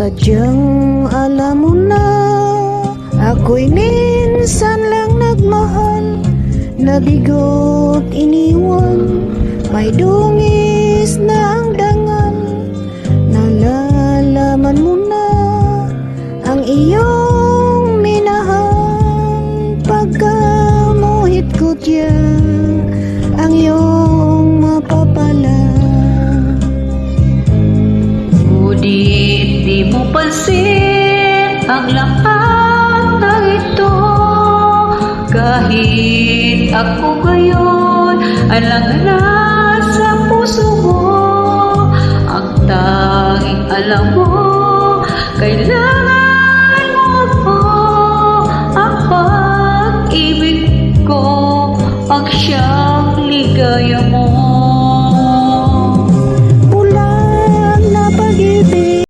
Sadyang alam mo na, ako'y minsan lang nagmahal, nabigo't iniwan, may dungis na ang dangal. Nalalaman mo na ang iyong minahal, pagkamuhit ko diyan ang iyong mapapala. Ngunit di mo pansin ang lahat ng ito, kahit ako ngayon alanganan sa puso mo. Ang tanging alam mo, kailan